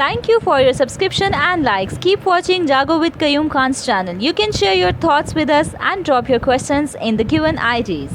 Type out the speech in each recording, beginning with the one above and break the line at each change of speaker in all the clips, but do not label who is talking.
Thank you for your subscription and likes. Keep watching Jago with Qayyum Khan's channel. You can share your thoughts with us and drop your questions in the Q&IDs.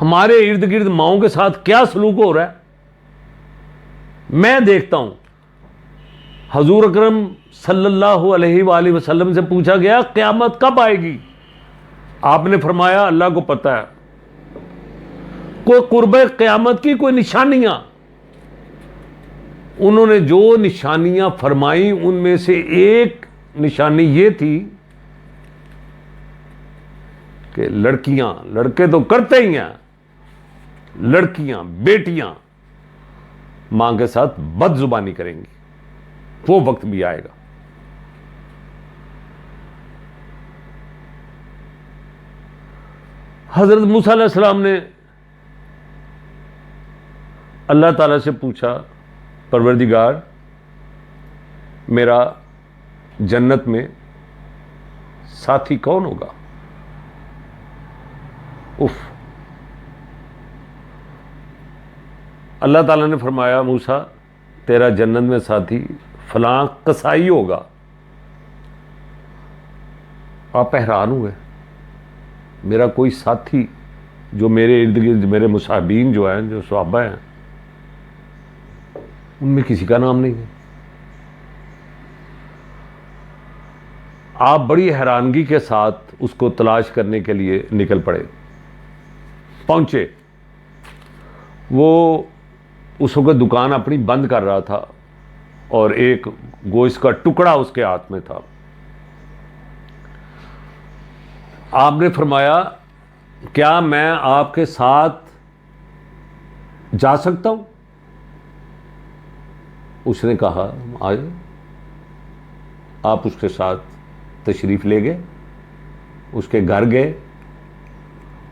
ہمارے ارد گرد ماؤں کے ساتھ کیا سلوک ہو رہا ہے. میں دیکھتا ہوں حضور اکرم صلی اللہ علیہ وآلہ وسلم سے پوچھا گیا قیامت کب آئے گی؟ آپ نے فرمایا اللہ کو پتہ ہے. کوئی قرب قیامت کی کوئی نشانیاں، انہوں نے جو نشانیاں فرمائی ان میں سے ایک نشانی یہ تھی کہ لڑکیاں، لڑکے تو کرتے ہی ہیں، لڑکیاں بیٹیاں ماں کے ساتھ بد زبانی کریں گی. وہ وقت بھی آئے گا. حضرت موسیٰ علیہ السلام نے اللہ تعالیٰ سے پوچھا پروردگار میرا جنت میں ساتھی کون ہوگا؟ اف. اللہ تعالیٰ نے فرمایا موسیٰ تیرا جنت میں ساتھی فلاں قصائی ہوگا. آپ حیران ہوئے، میرا کوئی ساتھی جو میرے ارد گرد میرے مصاحبین جو ہیں، جو صحابہ ہیں، ان میں کسی کا نام نہیں ہے. آپ بڑی حیرانگی کے ساتھ اس کو تلاش کرنے کے لیے نکل پڑے. پہنچے، وہ اس وقت دکان اپنی بند کر رہا تھا اور ایک گوشت کا ٹکڑا اس کے ہاتھ میں تھا. آپ نے فرمایا کیا میں آپ کے ساتھ جا سکتا ہوں؟ اس نے کہا آئے. آپ اس کے ساتھ تشریف لے گئے، اس کے گھر گئے.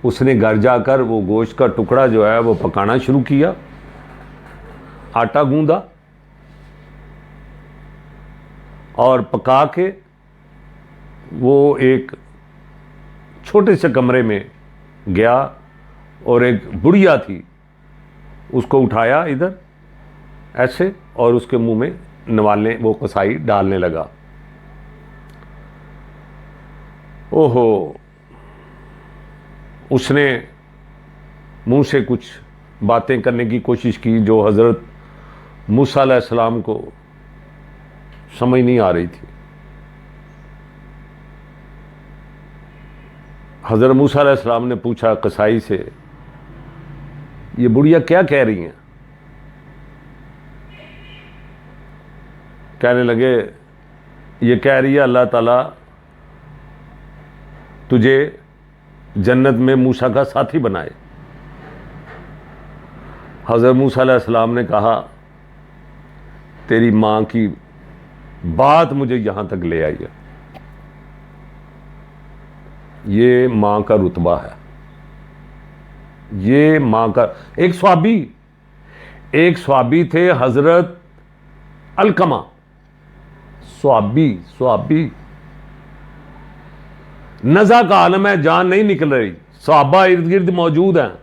اس نے گھر جا کر وہ گوشت کا ٹکڑا جو ہے وہ پکانا شروع کیا. آٹا گوندا اور پکا کے وہ ایک چھوٹے سے کمرے میں گیا اور ایک بڑھیا تھی اس کو اٹھایا ادھر ایسے اور اس کے منہ میں نوالنے وہ قصائی ڈالنے لگا. اوہو، اس نے منہ سے کچھ باتیں کرنے کی کوشش کی جو حضرت موسیٰ علیہ السلام کو سمجھ نہیں آ رہی تھی. حضرت موسیٰ علیہ السلام نے پوچھا قصائی سے یہ بڑھیا کیا کہہ رہی ہیں؟ کہنے لگے یہ کہہ رہی ہے اللہ تعالیٰ تجھے جنت میں موسیٰ کا ساتھی بنائے. حضرت موسیٰ علیہ السلام نے کہا تیری ماں کی بات مجھے یہاں تک لے آئی ہے. یہ ماں کا رتبہ ہے. یہ ماں کا ایک صحابی تھے حضرت علقمہ. صحابی نزع کا عالم ہے، جان نہیں نکل رہی، صحابہ ارد گرد موجود ہیں،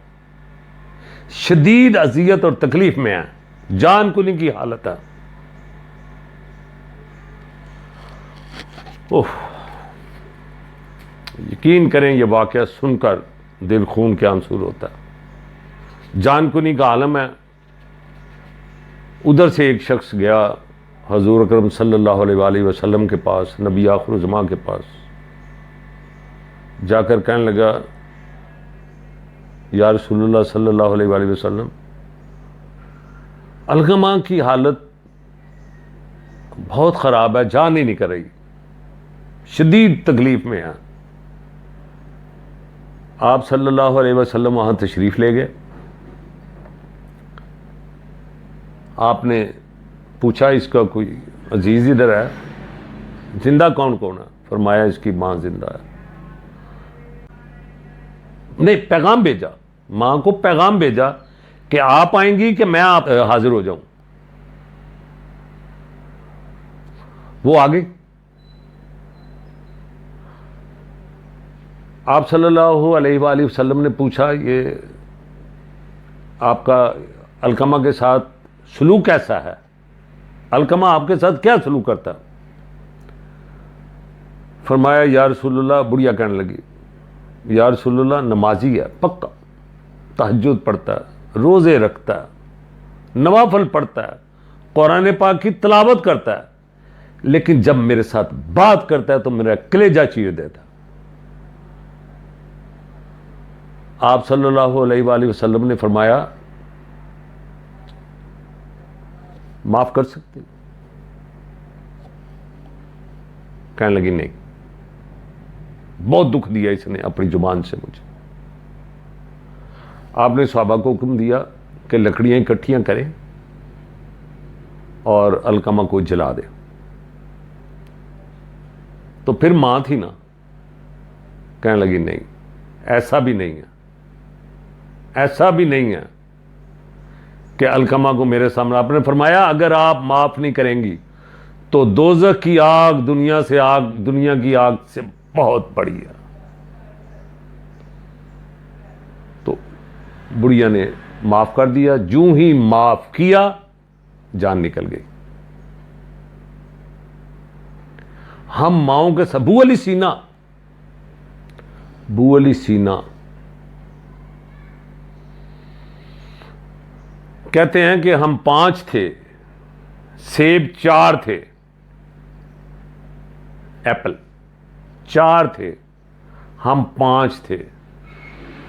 شدید اذیت اور تکلیف میں ہیں، جان کنی کی حالت ہے. یقین کریں یہ واقعہ سن کر دل خون کے آنسو ہوتا ہے. جان کنی کا عالم ہے. ادھر سے ایک شخص گیا حضور اکرم صلی اللہ علیہ وآلہ وسلم کے پاس، نبی آخر الزمان کے پاس جا کر کہنے لگا یا رسول اللہ صلی اللہ علیہ وآلہ وسلم علقمہ کی حالت بہت خراب ہے، جان ہی نہیں کر رہی، شدید تکلیف میں ہے. آپ صلی اللہ علیہ وسلم وہاں تشریف لے گئے. آپ نے پوچھا اس کا کوئی عزیز ادھر ہے؟ زندہ کون کون ہے؟ فرمایا اس کی ماں زندہ ہے. نہیں، پیغام بھیجا، ماں کو پیغام بھیجا کہ آپ آئیں گی کہ میں آپ حاضر ہو جاؤں. وہ آ گئی. آپ صلی اللہ علیہ وآلہ وسلم نے پوچھا یہ آپ کا علقمہ کے ساتھ سلوک کیسا ہے؟ علقمہ آپ کے ساتھ کیا سلوک کرتا؟ فرمایا یا رسول اللہ، بڑھیا کہنے لگی یا رسول اللہ نمازی ہے، پکا تہجد پڑھتا ہے, روزے رکھتا ہے, نوافل پڑھتا ہے, قرآن پاک کی تلاوت کرتا ہے, لیکن جب میرے ساتھ بات کرتا ہے تو میرا کلیجہ چیر دیتا. آپ صلی اللہ علیہ وآلہ وسلم نے فرمایا معاف کر سکتے؟ کہنے لگی نہیں. بہت دکھ دیا اس نے اپنی زبان سے مجھے. آپ نے صحابہ کو حکم دیا کہ لکڑیاں اکٹھیاں کریں اور علقمہ کو جلا دیں. تو پھر ماں تھی نا, کہنے لگی نہیں, ایسا بھی نہیں ہے, ایسا بھی نہیں ہے کہ علقمہ کو میرے سامنے. آپ نے فرمایا اگر آپ معاف نہیں کریں گی تو دوزخ کی آگ دنیا کی آگ سے بہت بڑی ہے. تو بڑھیا نے معاف کر دیا. جو ہی معاف کیا جان نکل گئی. ہم ماؤں کے ساتھ بو علی سینا کہتے ہیں کہ ہم 5 تھے, سیب 4 تھے, ایپل 4 تھے, ہم 5 تھے.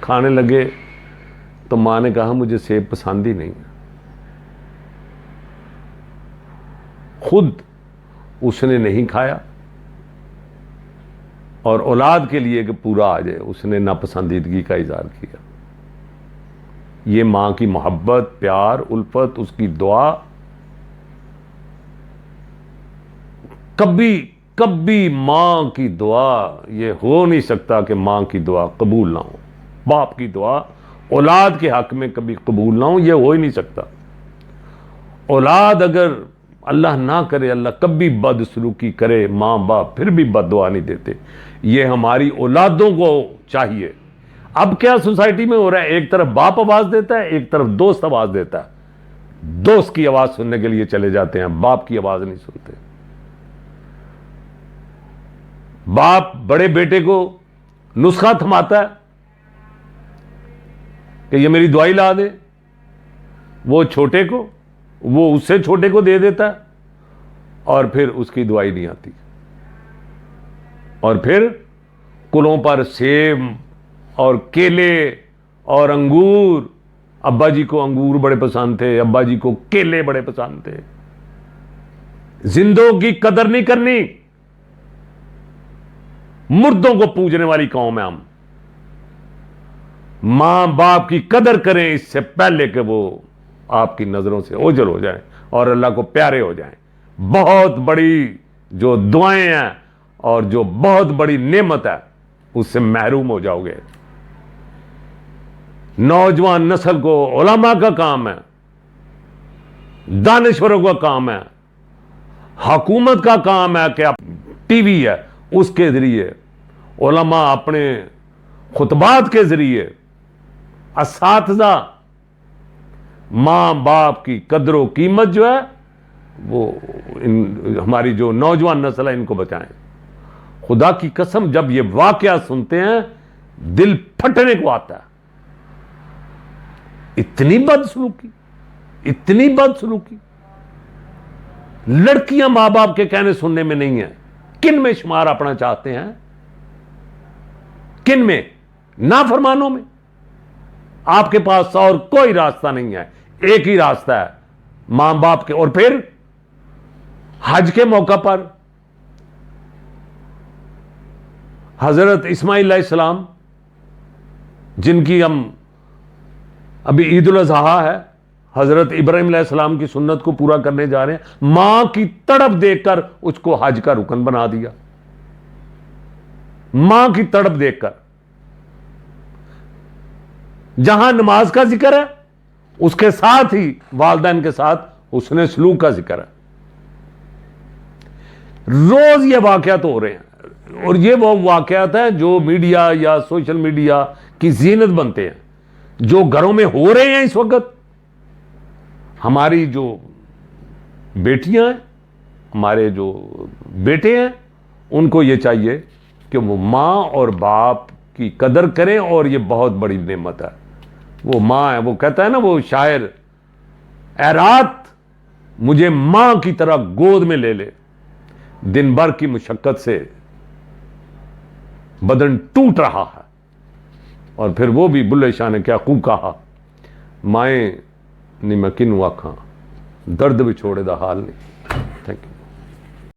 کھانے لگے تو ماں نے کہا مجھے سیب پسند ہی نہیں ہے. خود اس نے نہیں کھایا اور اولاد کے لیے کہ پورا آ جائے اس نے ناپسندیدگی کا اظہار کیا. یہ ماں کی محبت, پیار, الفت, اس کی دعا کبھی ماں کی دعا یہ ہو نہیں سکتا کہ ماں کی دعا قبول نہ ہو. باپ کی دعا اولاد کے حق میں کبھی قبول نہ ہو, یہ ہو ہی نہیں سکتا. اولاد اگر اللہ نہ کرے, اللہ کبھی بد سلوکی کرے, ماں باپ پھر بھی بد دعا نہیں دیتے. یہ ہماری اولادوں کو چاہیے. اب کیا سوسائٹی میں ہو رہا ہے, ایک طرف باپ آواز دیتا ہے, ایک طرف دوست آواز دیتا ہے. دوست کی آواز سننے کے لیے چلے جاتے ہیں, باپ کی آواز نہیں سنتے. باپ بڑے بیٹے کو نسخہ تھماتا ہے کہ یہ میری دوائی لا دے, وہ چھوٹے کو, وہ اس سے چھوٹے کو دے دیتا ہے اور پھر اس کی دوائی نہیں آتی. اور پھر کلوں پر سیب اور کیلے اور انگور, ابا جی کو انگور بڑے پسند تھے, ابا جی کو کیلے بڑے پسند تھے. زندوں کی قدر نہیں کرنی, مردوں کو پوجنے والی قوم ہے ہم. ماں باپ کی قدر کریں اس سے پہلے کہ وہ آپ کی نظروں سے اوجھل ہو جائیں اور اللہ کو پیارے ہو جائیں. بہت بڑی جو دعائیں ہیں اور جو بہت بڑی نعمت ہے اس سے محروم ہو جاؤ گے. نوجوان نسل کو علماء کا کام ہے, دانشوروں کا کام ہے, حکومت کا کام ہے کہ ٹی وی ہے اس کے ذریعے, علماء اپنے خطبات کے ذریعے, اساتذہ ماں باپ کی قدر و قیمت جو ہے وہ ہماری جو نوجوان نسل ہے ان کو بچائیں. خدا کی قسم جب یہ واقعہ سنتے ہیں دل پھٹنے کو آتا ہے. اتنی بد سلوکی. لڑکیاں ماں باپ کے کہنے سننے میں نہیں ہیں. کن میں شمار اپنا چاہتے ہیں؟ کن میں؟ نافرمانوں میں. آپ کے پاس اور کوئی راستہ نہیں ہے, ایک ہی راستہ ہے ماں باپ کے. اور پھر حج کے موقع پر حضرت اسماعیل علیہ السلام جن کی ہم ابھی عید الاضحیٰ ہے, حضرت ابراہیم علیہ السلام کی سنت کو پورا کرنے جا رہے ہیں. ماں کی تڑپ دیکھ کر اس کو حج کا رکن بنا دیا. ماں کی تڑپ دیکھ کر. جہاں نماز کا ذکر ہے اس کے ساتھ ہی والدین کے ساتھ اس نے سلوک کا ذکر ہے. روز یہ واقعات ہو رہے ہیں اور یہ وہ واقعات ہیں جو میڈیا یا سوشل میڈیا کی زینت بنتے ہیں, جو گھروں میں ہو رہے ہیں اس وقت. ہماری جو بیٹیاں ہیں, ہمارے جو بیٹے ہیں, ان کو یہ چاہیے کہ وہ ماں اور باپ کی قدر کریں, اور یہ بہت بڑی نعمت ہے. وہ ماں ہے. وہ کہتا ہے نا وہ شاعر, اے رات مجھے ماں کی طرح گود میں لے لے, دن بھر کی مشقت سے بدن ٹوٹ رہا ہے. اور پھر وہ بھی بلے شاہ نے کیا خوب کہا, مائیں نی میں کنوں آکھاں درد وچھوڑے دا حال نہیں.